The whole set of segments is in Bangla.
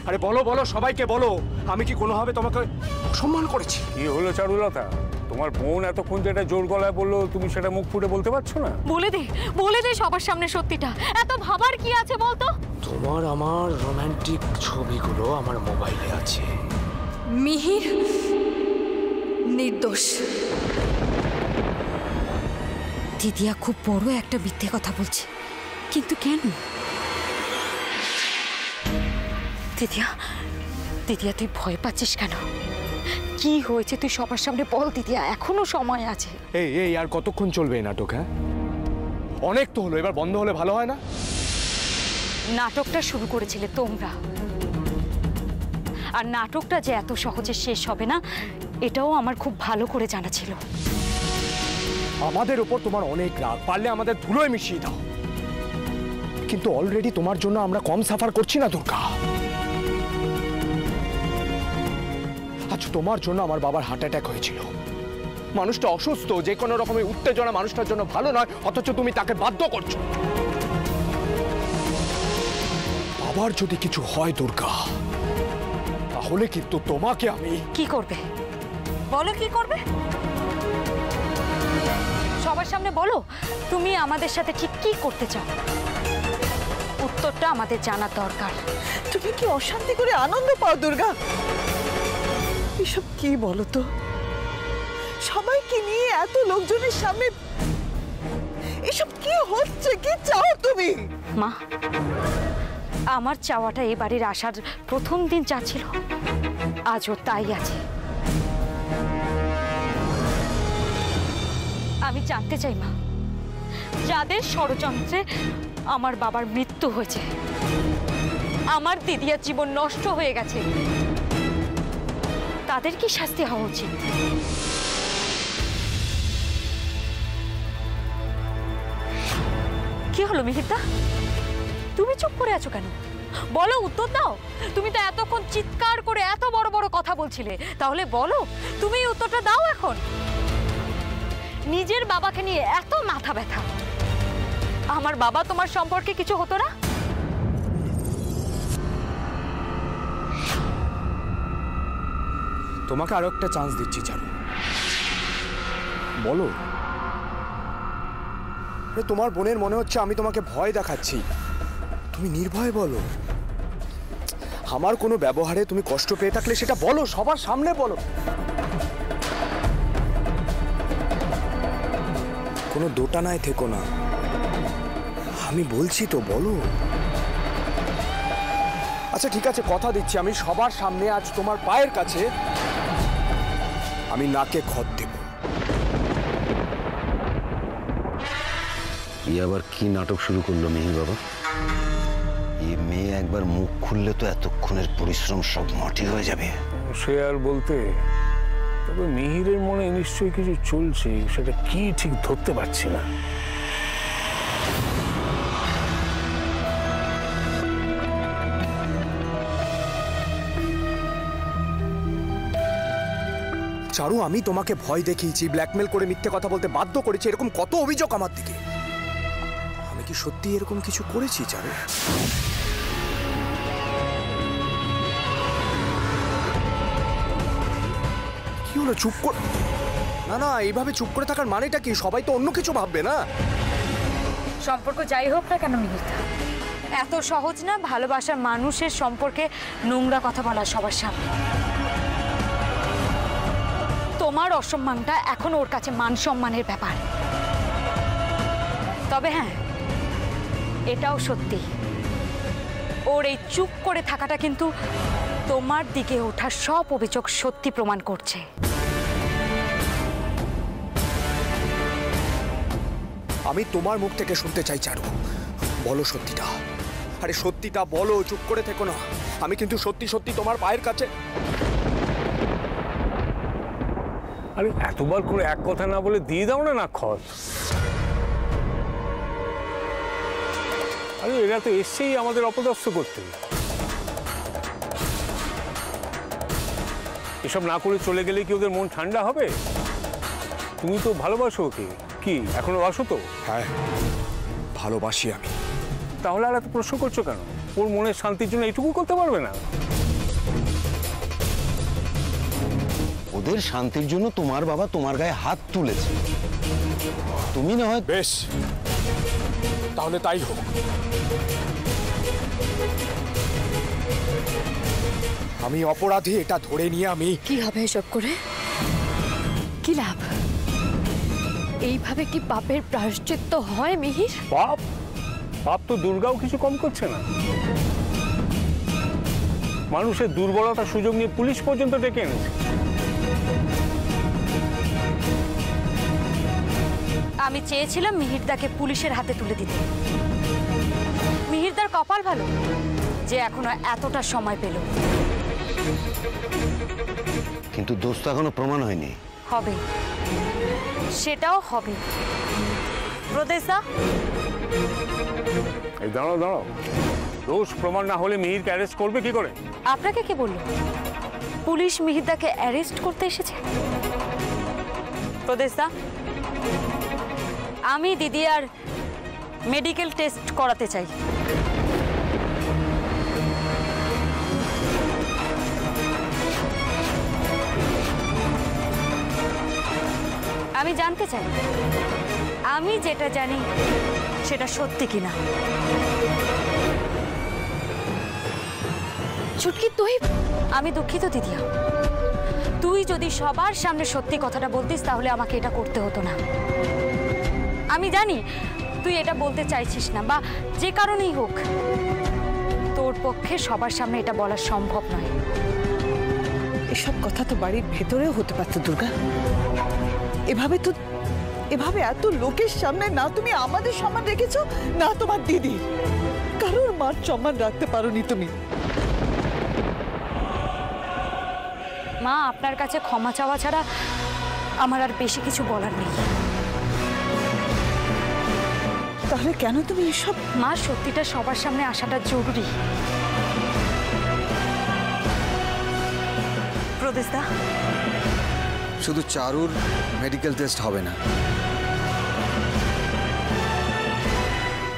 আরে বলো বলো, সবাইকে বলো, আমি কি কোনোভাবে তোমাকে অসম্মান করেছি? কি হলো চারুলতা? তোমার বোন এতক্ষণ যেটা জোর গলায় বললো, তুমি সেটা মুখ ফুটে বলতে পারছো না? বলে দে সবার সামনে সত্যিটা। এত ভাবার কি আছে বলতো? তোমার আমার রোমান্টিক ছবিগুলো আমার মোবাইলে আছে। মিহির নির্দোষ। দিদিয়া খুব বড় একটা মিথ্যে কথা বলছে, কিন্তু কেন? দিদিয়া তুই ভয় পাচ্ছিস কেন? কি হয়েছে তুই সবার সামনে বল দিদিয়া, এখনো সময় আছে। এই আর কতক্ষণ চলবে এই নাটক? হ্যাঁ, অনেক তো হলো, এবার বন্ধ হলে ভালো হয় না? নাটকটা শুরু করেছিলে তোমরা, আর নাটকটা যে এত সহজে শেষ হবে না এটাও আমার খুব ভালো করে জানা ছিল। আমাদের উপর তোমার অনেক রাগ, পারলে আমাদের ধুলোয় মিশিয়ে দাও, কিন্তু অলরেডি তোমার জন্য আমরা কম সাফার করছি না দুর্গা। আচ্ছা, তোমার জন্য আমার বাবার হার্ট অ্যাটাক হয়েছিল, মানুষটা অসুস্থ, যে কোনো রকমের উত্তেজনা মানুষটার জন্য ভালো নয়, অথচ তুমি তাকে বাধ্য করছো। বাবার যদি কিছু হয় দুর্গা, তাহলে কিন্তু তোমাকে আমি... কি করবে বলো, কি করবে? সবার সামনে বলো তুমি আমাদের সাথে ঠিক কি করতে চাও, উত্তরটা আমাদের জানার দরকার। তুমি কি অশান্তি করে আনন্দ পাও দুর্গা? এসব কি বলো তো? সবাইকে নিয়ে এত লোকজনের সামনে এসব কি হচ্ছে? কি চাও তুমি? মা, আমার চাওয়াটা এই বাড়ির আসার প্রথম দিন যা ছিল আজও তাই আছে। আমি জানতে চাই মা, যাদের ষড়যন্ত্রে আমার বাবার মৃত্যু হয়েছে, আমার দিদিয়ার জীবন নষ্ট হয়ে গেছে, তাদের কি শাস্তি হওয়া উচিত? কি হলো মিহিরদা, তুমি চুপ করে আছো কেন? বলো, উত্তর দাও। তুমি তো এতক্ষণ চিৎকার করে এত বড় বড় কথা বলছিলে, তাহলে বলো, তুমি উত্তরটা দাও এখন। নিজের বাবাকে নিয়ে এত মাথা ব্যথা, আমার বাবা তোমার সম্পর্কে কিছু হতো না? তোমাকে আরো একটা চান্স দিচ্ছি চারু, বলো। তোমার বোনের মনে হচ্ছে আমি তোমাকে ভয় দেখাচ্ছি, তুমি নির্ভয়ে বলো। আমার কোনো ব্যবহারে তুমি কষ্ট পেয়ে থাকলে সেটা বলো, সবার সামনে বলো। কোনো দোটানায় থেকো না, আমি বলছি তো, বলো। আচ্ছা ঠিক আছে, কথা দিচ্ছি, আমি সবার সামনে আজ তোমার পায়ের কাছে আমি নাকে খত দেব। আবার কি নাটক শুরু করলো মিহির বাবা? এই মেয়ে একবার মুখ খুললে তো এতক্ষণের পরিশ্রম সব মাটি হয়ে যাবে। সে আর বলতে, তবে মিহিরের মনে নিশ্চয়ই কিছু চলছে, সেটা কি ঠিক ধরতে পারছি না। চারু, আমি তোমাকে ভয় দেখিয়েছি, ব্ল্যাকমেল করে মিথ্যে কথা বলতে বাধ্য করেছি, এরকম কত অভিযোগ আমার দিকে। আমি কি সত্যি এরকম কিছু করেছি চারু? কি হলো, চুপ কর। না, এইভাবে চুপ করে থাকার মানেটা কি? সবাই তো অন্য কিছু ভাববে না। সম্পর্ক যাই হোক না কেন মিহিরদা, এত সহজ না ভালোবাসার মানুষের সম্পর্কে নোংরা কথা বলা সবার সামনে। তোমার অসম্মানটা এখন ওর কাছে মান সম্মানের ব্যাপার। তবে হ্যাঁ, এটাও সত্যি, ওর এই চুপ করে থাকাটা কিন্তু তোমার দিকে ওঠা সব অভিযোগ সত্যি প্রমাণ করছে। আমি তোমার মুখ থেকে শুনতে চাই চারু, বলো সত্যিটা। আরে সত্যিটা বলো, চুপ করে থেকো না। আমি কিন্তু সত্যি সত্যি তোমার পায়ের কাছে। আরে এতবার করে এক কথা না বলে দিয়ে দাও না খত। আরে এরা তো এসছেই আমাদের অপদস্থ করতে। এসব না করে চলে গেলে কি ওদের মন ঠান্ডা হবে? তুমি তো ভালোবাসো ওকে, কি এখনো বাসো তো? হ্যাঁ, ভালোবাসি আমি। তাহলে আর এত প্রশ্ন করছো কেন? ওর মনের শান্তির জন্য এইটুকু করতে পারবে না? ওদের শান্তির জন্য তোমার বাবা তোমার গায়ে হাত তুলেছে। তুমি না হয় বেশ, তাহলে তাই হোক। আমি অপরাধী, এটা ধরে নিয়ে আমি কি হবে এসব করে? কি লাভ? এইভাবে কি পাপের প্রায়শ্চিত্ত হয় মিহির? পাপ পাপ তো দুর্গাও কিছু কম করছে না। মানুষের দুর্বলতার সুযোগ নিয়ে পুলিশ পর্যন্ত ডেকে এনেছে। আমি চেয়েছিলাম মিহিরদাকে পুলিশের হাতে তুলে দিতে। মিহিরদার কপাল ভালো যে এখনো এতটা সময় পেল। কিন্তু দোষ তো এখনো প্রমাণ হয়নি। হবে, সেটাও হবে। প্রদেশা, এই দাঁড়াও দাঁড়াও, দোষ প্রমাণ না হলে মিহিরকে অ্যারেস্ট করবে কি করে? আপনাকে কে বলল পুলিশ মিহিরদাকে অ্যারেস্ট করতে এসেছে? প্রদেশা, আমি দিদি আর মেডিকেল টেস্ট করাতে চাই। আমি জানতে চাই আমি যেটা জানি সেটা সত্যি কিনা। ছুটকি তুই, আমি দুঃখিত দিদিয়া, তুই যদি সবার সামনে সত্যি কথাটা বলতিস তাহলে আমাকে এটা করতে হতো না। আমি জানি তুই এটা বলতে চাইছিস না, বা যে কারণেই হোক তোর পক্ষে সবার সামনে এটা বলা সম্ভব নয়। এসব কথা তো বাড়ির ভেতরেও হতে পারতো দুর্গা। এভাবে এত লোকের সামনে না তুমি আমাদের সম্মান রেখেছো, না তোমার দিদির। কারোর মার সম্মান রাখতে পারোনি তুমি। মা, আপনার কাছে ক্ষমা চাওয়া ছাড়া আমার আর বেশি কিছু বলার নেই। তাহলে কেন তুমি এসব? মা, সত্যিটা সবার সামনে আসাটা জরুরি। প্রদেশদা, শুধু চারুর মেডিকেল টেস্ট হবে না।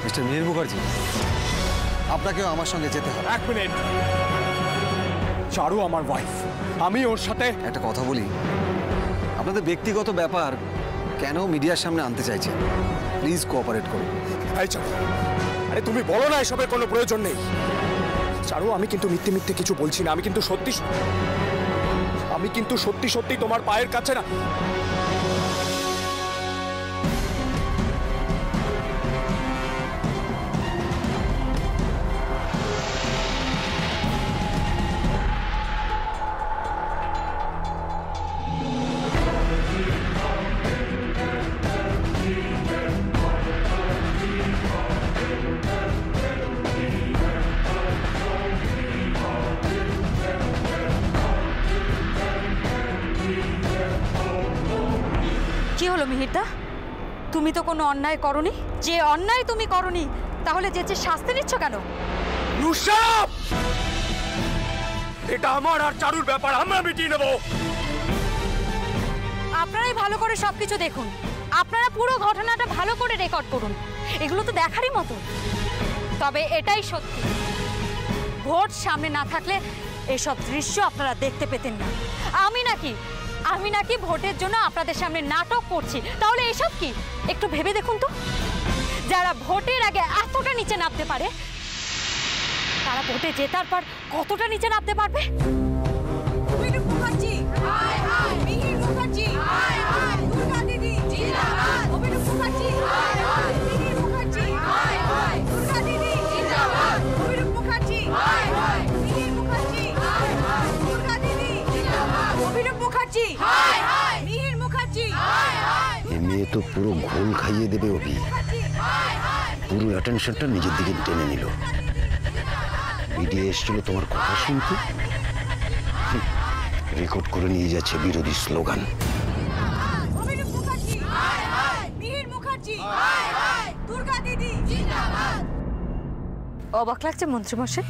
মিস্টার মিহির মুখার্জি, আপনাকেও আমার সঙ্গে যেতে হবে। এক মিনিট, চারু আমার ওয়াইফ, আমি ওর সাথে একটা কথা বলি, আপনাদের ব্যক্তিগত ব্যাপার কেন মিডিয়ার সামনে আনতে চাইছেন? প্লিজ কোঅপারেট করুন। এই চারু, আরে তুমি বলো না এসবের কোনো প্রয়োজন নেই। চারু, আমি কিন্তু মিথ্যে মিথ্যে কিছু বলছি না, আমি কিন্তু সত্যি সত্যি তোমার পায়ের কাছে না। কি হলো মিহিরদা? তুমি তো কোনো অন্যায় করনি। যে অন্যায় তুমি করনি তাহলে যে শাস্তি নিচ্ছ কেন? নুসরাত, এটা আমার আর চারুর ব্যাপার, আমরা মিটিয়ে নেব। আপনারাই ভালো করে সবকিছু দেখুন, আপনারা পুরো ঘটনাটা ভালো করে রেকর্ড করুন, এগুলো তো দেখারই মতো। তবে এটাই সত্যি, ভোট সামনে না থাকলে এসব দৃশ্য আপনারা দেখতে পেতেন না। আমি নাকি ভোটের জন্য আপনাদের সামনে নাটক করছি, তাহলে এসব কি একটু ভেবে দেখুন তো। যারা ভোটের আগে এতটা নিচে নামতে পারে তারা ভোটে জেতার পর কতটা নিচে নামতে পারবে? মেয়ে তো পুরো ঘোল খাইয়ে দেবে অভি। পুরো অ্যাটেনশনটা নিজের দিকে টেনে নিল। মিডিয়া এসেছিল তোমার কথা শুনতে, রেকর্ড করে নিয়ে যাচ্ছে বিরোধী স্লোগান। অবাক লাগছে মন্ত্রীমশাই,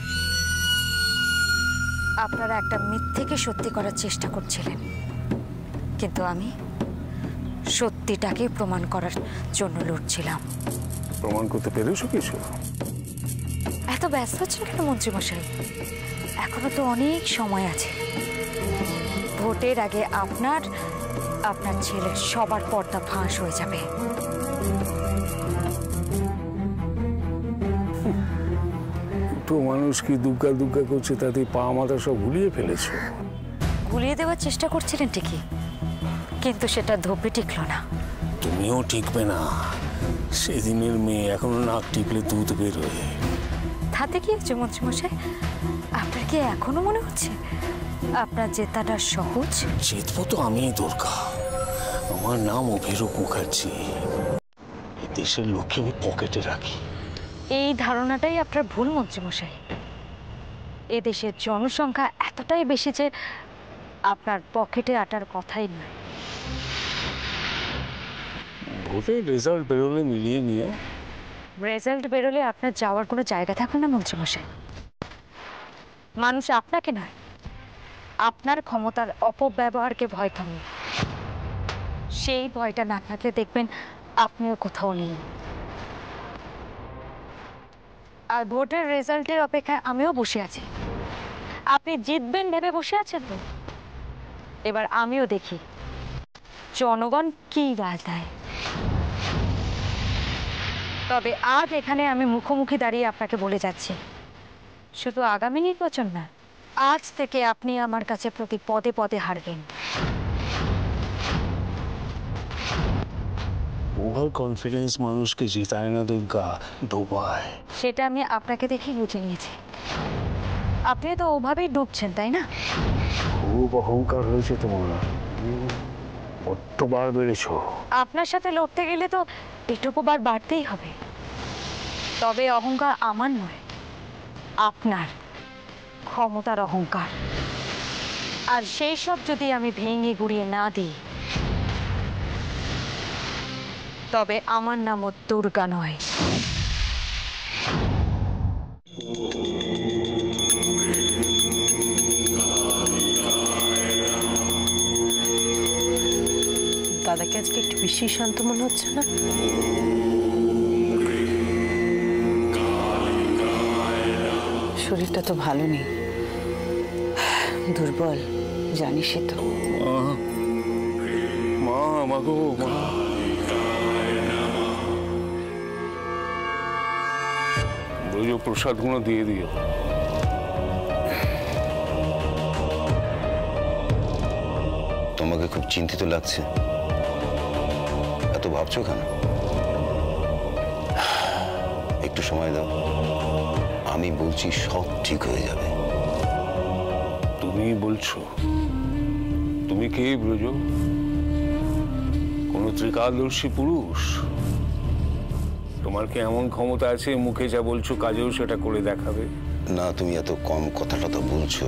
আপনারা একটা মিথ্যেকে সত্যি করার চেষ্টা করছিলেন, কিন্তু আমি সত্যিটাকে প্রমাণ করার জন্য লড়ছিলাম। প্রমাণ করতে পেরেছো কিছু? এত ব্যস্ত হচ্ছেন কেন মন্ত্রীমশাই? এখনো তো অনেক সময় আছে। ভোটের আগে আপনার ছেলের সবার পর্দা ফাঁস হয়ে যাবে। তো মানুষ কি দুগ্গা দুগ্গা করছে, তাতে পা মাথা সব গুলিয়ে ফেলেছো। গুলিয়ে দেওয়ার চেষ্টা করছিলেন ঠিকই, কিন্তু সেটা ধোপে টিকল না। তুমিও টিকবে না। সেদিনের মেয়ে এখনো নাক টিপলে দুধ বেরোয়। তাতে কি হচ্ছে মন্ত্রীমশাই? আপনার কি এখনো মনে হচ্ছে আপনার জেতাটা সহজ? জিতবো তো আমিই দুর্গা। আমার নাম অভিরূপ মুখার্জি। এই দেশের লোককে আমি পকেটে রাখি। এই ধারণাটাই আপনার ভুল মন্ত্রীমশাই। এ দেশের জনসংখ্যা এতটাই বেশি যে আপনার পকেটে আটার কথাই নয়। ভোটের রেজাল্ট বেরোলে মিলিয়ে নিয়ে। রেজাল্ট বেরোলে আপনার যাওয়ার কোনো জায়গা থাকবে না মন্ত্রীমশাই। মানুষ আপনাকে নয়, আপনার ক্ষমতার অপব্যবহারকে ভয় পাবে। সেই ভয়টা না থাকলে দেখবেন আপনিও কোথাও নেই। আর ভোটের রেজাল্টের অপেক্ষায় আমিও বসে আছি। আপনি জিতবেন ভেবে বসে আছেন তো? এবার আমিও দেখি জনগণ কি রায় দেয়। তবে আজ এখানে আমি মুখোমুখি দাঁড়িয়ে আপনাকে বলে যাচ্ছি, শুধু আগামী নির্বাচন না, আজ থেকে আপনি আমার কাছে প্রতি পদে পদে হারবেন। ওভার কনফিডেন্স মানুষকে জিতায় না দুর্গা, ডোবায়। সেটা আমি আপনাকে দেখেই বুঝে নিয়েছি। আপনি তো ওভাবেই ডুবছেন, তাই না? খুব অহংকার হয়েছে তোমার, বড্ডবার বেড়েছ। আপনার সাথে লড়তে গেলে তো এটুকু বার বাড়তেই হবে। তবে অহংকার আমার নয়, আপনার ক্ষমতার অহংকার। আর সেই সব যদি আমি ভেঙে গুড়িয়ে না দিই, তবে আমার নামও দুর্গা নয়। দাদাকে আজকে একটু বেশি শান্ত মনে হচ্ছে না? শরীরটা তো ভালো নেই, দুর্বল, জানিসই তো। মা, মাগো, মা। প্রসাদগুলো দিয়ে দিও। তোমাকে খুব চিন্তিত লাগছে, এত ভাবছো কেন? একটু সময় দাও, আমি বলছি সব ঠিক হয়ে যাবে। তুমি বলছো? তুমি কে ব্রজ? কোন ত্রিকালদর্শী পুরুষ? তোমার কি এমন ক্ষমতা আছে মুখে যা বলছো কাজেও সেটা করে দেখাবে? না, তুমি এত কম কথাটা তো বলছো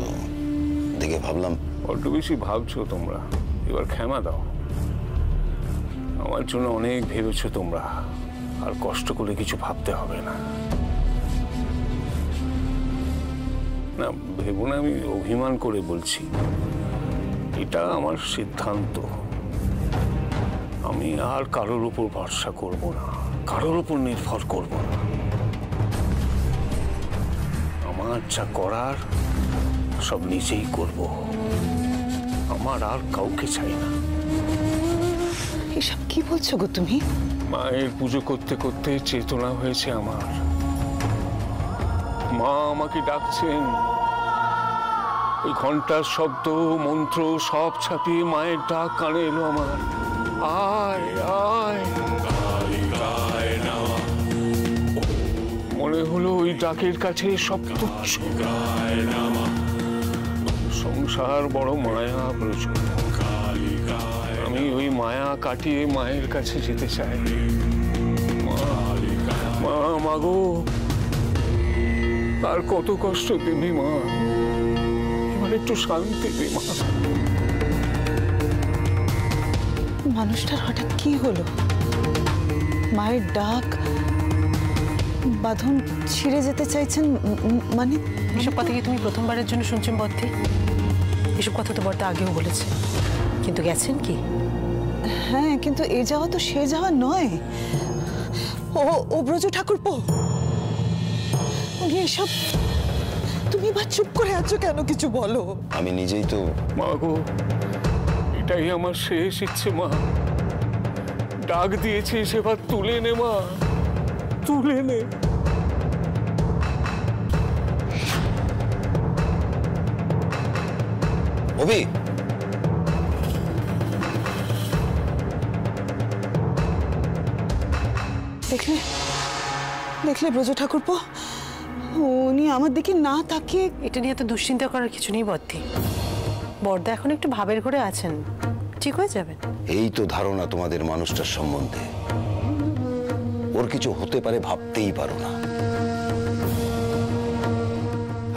দেখে ভাবলাম। বড্ড বেশি ভাবছো তোমরা, এবার ক্ষমা দাও। আমার জন্য অনেক ভেবেছো তোমরা, আর কষ্ট করে কিছু ভাবতে হবে না। না ভেবো না, আমি অভিমান করে বলছি, এটা আমার সিদ্ধান্ত। আমি আর কারোর উপর ভরসা করব না, কারোর উপর নির্ভর করব না। আমার যা করার সব নিজেই করব, আমার আর কাউকে চাই না। এসব কি বলছো গো তুমি? মায়ের পুজো করতে করতে চেতনা হয়েছে আমার। মা আমাকে ডাকছেন। ওই ঘন্টার শব্দ, মন্ত্র সব ছাপিয়ে মায়ের ডাক কানে এলো আমার। আয় আয়। মনে হলো ওই ডাকের কাছে সব তুচ্ছ। সংসার বড় মায়া প্রচুর। আমি ওই মায়া কাটিয়ে মায়ের কাছে যেতে চাই। মা, মাগো, আর কত কষ্ট দেবি মা, এবার একটু শান্তি দে মা। মানুষটার হঠাৎ কি হলো? মায়ের ডাক, বাঁধন ছিঁড়ে যেতে চাইছেন মানে? এসব কথা কি তুমি প্রথমবারের জন্য শুনছেন বর্দি? এসব কথা তো বর্দা আগেও বলেছে, কিন্তু গেছেন কি? হ্যাঁ, কিন্তু এ যাওয়া তো সে যাওয়া নয়। ও ব্রজ ঠাকুরপো, উনি এসব তুমি বা চুপ করে আছো কেন? কিছু বলো। আমি নিজেই তো মা গো, এটাই আমার শেষ ইচ্ছে মা। ডাক দিয়েছিস, এবার তুলে নে মা, তুলে নে। অভি, দেখলে দেখলে ব্রজ ঠাকুরপো, উনি আমার দিকে না তাকিয়ে। এটা নিয়ে এত দুশ্চিন্তা করার কিছু নেই বদ্দি। বড়দা এখন একটু ভাবের ঘরে আছেন, ঠিক হয়ে যাবেন। এই তো ধারণা তোমাদের মানুষটার সম্বন্ধে। ওর কিছু হতে পারে ভাবতেই পারো না,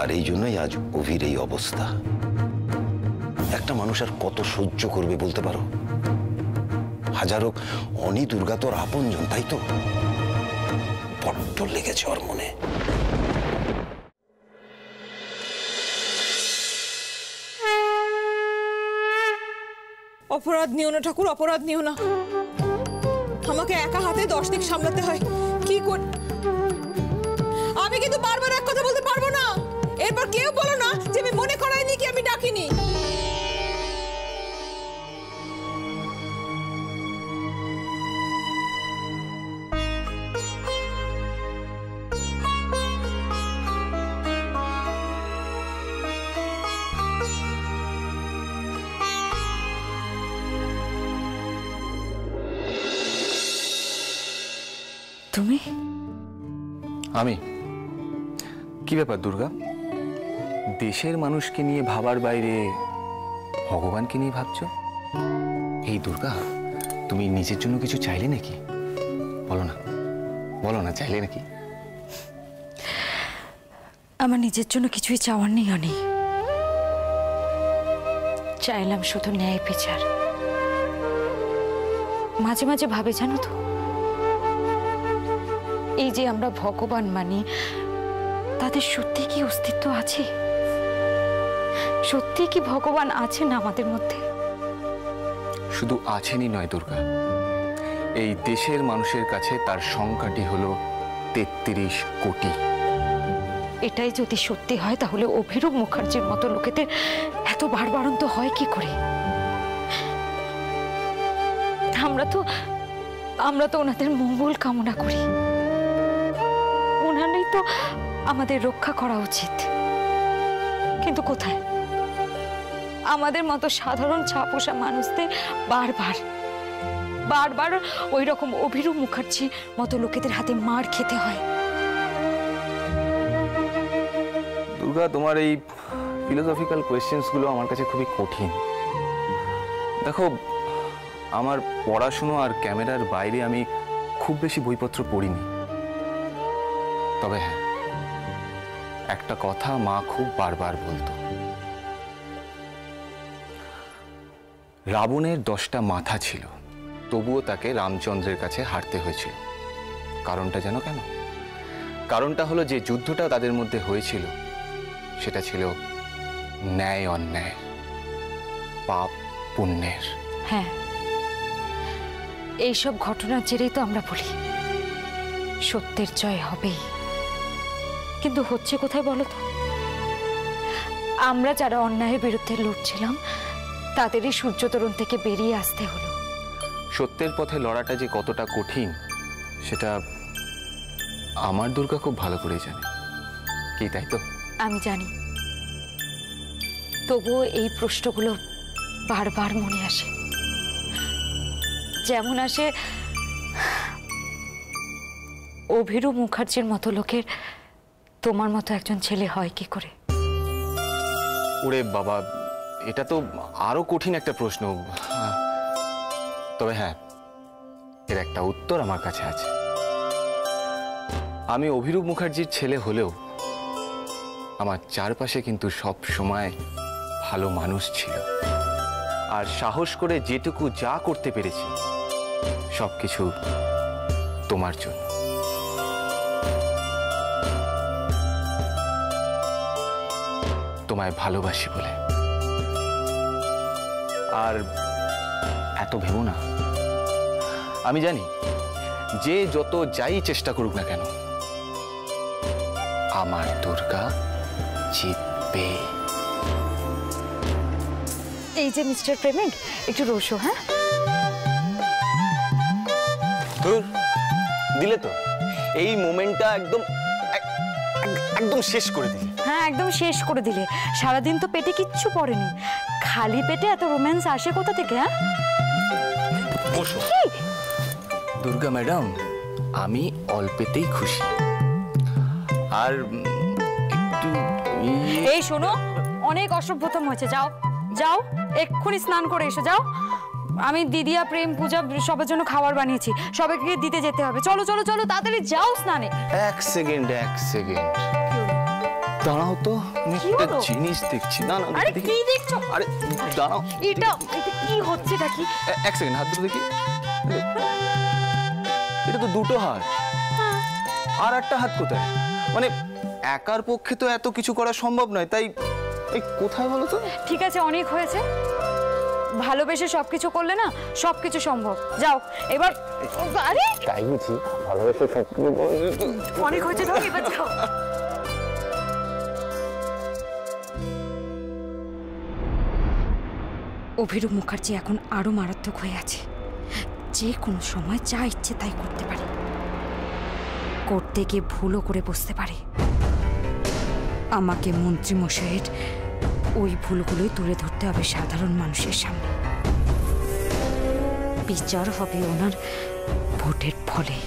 আর এই জন্যই আজ অভির এই অবস্থা। একটা মানুষ আর কত সহ্য করবে বলতে পারো? হাজার হোক, অনি দুর্গা তোর আপনজন, তাই তো? বড্ড লেগেছে ওর মনে। অপরাধ নিও না ঠাকুর, অপরাধ নিও না। আমাকে একা হাতে 10 দিক সামলাতে হয়। কি কর, আমি কিন্তু বারবার এক কথা বলতে পারবো না। এরপর কেউ বলো না যে আমি মনে করাইনি, কি আমি ডাকিনি। তুমি? আমি? কি ব্যাপার দুর্গা, দেশের মানুষকে নিয়ে ভাবার বাইরে ভগবানকে নিয়ে ভাবছো? এই দুর্গা, তুমি নিজের জন্য কিছু চাইলে নাকি? বলো না, বলো না, চাইলে নাকি? আমার নিজের জন্য কিছুই চাওয়ার নেই অনি। চাইলাম শুধু ন্যায় বিচার। মাঝে মাঝে ভাবে, জানো তো, এই যে আমরা ভগবান মানি, তাদের সত্যি কি অস্তিত্ব আছে? সত্যি কি ভগবান আছেন আমাদের মধ্যে? শুধু আছেনই নয় দুর্গা, এই দেশের মানুষের কাছে তার সংখ্যাটি হলো 33 কোটি। এটাই যদি সত্যি হয়, তাহলে অভিরূপ মুখার্জির মতো লোকেদের এত বাড়বাড়ন্ত হয় কি করে? আমরা তো ওনাদের মঙ্গল কামনা করি। ওনারই তো আমাদের রক্ষা করা উচিত, কিন্তু কোথায়? আমাদের মতো সাধারণ ছাপোষা মানুষদের বারবার ওই রকম অভিরূপ মুখার্জির মতো লোকেদের হাতে মার খেতে হয়। দুর্গা, তোমার এই ফিলোসফিক্যাল কোয়েশ্চেন্সগুলো আমার কাছে খুবই কঠিন। দেখো, আমার পড়াশুনো আর ক্যামেরার বাইরে আমি খুব বেশি বইপত্র পড়িনি। তবে হ্যাঁ, একটা কথা মা খুব বারবার বলতো, রাবণের 10টা মাথা ছিল, তবুও তাকে রামচন্দ্রের কাছে হারতে হয়েছিল। কারণটা জানো কেন? কারণটা হলো যে যুদ্ধটা তাদের মধ্যে হয়েছিল সেটা ছিল ন্যায় অন্যায়, পাপ পুণ্যের। হ্যাঁ, এইসব ঘটনার জেরেই তো আমরা বলি সত্যের জয় হবেই। কিন্তু হচ্ছে কোথায় বলো তো? আমরা যারা অন্যায়ের বিরুদ্ধে লড়ছিলাম, তাদেরই সূর্যতরণ থেকে বেরিয়ে আসতে হলো। সত্যের পথে লড়াটা যে কতটা কঠিন সেটা আমার দুর্গা খুব ভালো করেই জানে, কি তাই তো? আমি জানি, তবুও এই প্রশ্নগুলো বারবার মনে আসে। যেমন আসে, অভিরূপ মুখার্জির মতো লোকের তোমার মতো একজন ছেলে হয় কি করে? ওরে বাবা, এটা তো আরো কঠিন একটা প্রশ্ন। তবে হ্যাঁ, এর একটা উত্তর আমার কাছে আছে। আমি অভিরূপ মুখার্জির ছেলে হলেও আমার চারপাশে কিন্তু সব সময় ভালো মানুষ ছিল, আর সাহস করে যেটুকু যা করতে পেরেছি সবকিছু তোমার জন্য। তোমায় ভালোবাসি বলে। আর এত ভেবো না, আমি জানি যে যত যাই চেষ্টা করুক না কেন, আমার দুর্গা জিতবে। এই যে মিস্টার পেমেন্ট, একটু রসো। হ্যাঁ ধুর, দিলে তো এই মোমেন্টটা একদম একদম শেষ করে দিলে। হ্যাঁ একদম শেষ করে দিলে। সারাদিন তো পেটে কিচ্ছু পড়েনি, খালি পেটে এত রোম্যান্স আসে কোথা থেকে? হ্যাঁ বসো। দুর্গা ম্যাডাম, আমি অল্পেতেই খুশি। আর একটু এই শোনো, অনেক অসভ্যতম হয়েছে। যাও যাও, এক্ষুনি স্নান করে এসো। যাও, আমি দিদিয়া, প্রেম, পূজা সবার জন্য খাবার বানিয়েছি, সবাইকে দিতে যেতে হবে। চলো চলো চলো, তাড়াতাড়ি যাও স্নানে। এক সেকেন্ড দাঁড়াও তো, আমি একটা জিনিস দেখছি। না না, আরে কি দেখছো? আরে দাঁড়াও, এটা কি হচ্ছে? এটা কি? এক সেকেন্ড, হাত ধরে দেখি। এটা তো দুটো হাত, আর একটা হাত কোথায়? মানে একার পক্ষে তো এত কিছু করা সম্ভব নয়, তাই এই কোথায় বলো তো? ঠিক আছে, অনেক হয়েছে। ভালোবেসে সবকিছু করলে না সবকিছু সম্ভব। যাও এবার। আরে তাই বুঝি, ভালোবেসে সবকিছু অনেক হয়েছে, যাও এবার যাও। অভিরূপ মুখার্জি এখন আরো মারাত্মক হয়ে আছে। যে কোনো সময় যা ইচ্ছে তাই করতে পারে, করতে গিয়ে ভুলও করে বসতে পারে। আমাকে মন্ত্রী মশাইয়ের ওই ভুলগুলোই তুলে ধরতে হবে সাধারণ মানুষের সামনে। বিচার হবে ওনার ভোটের ফলে।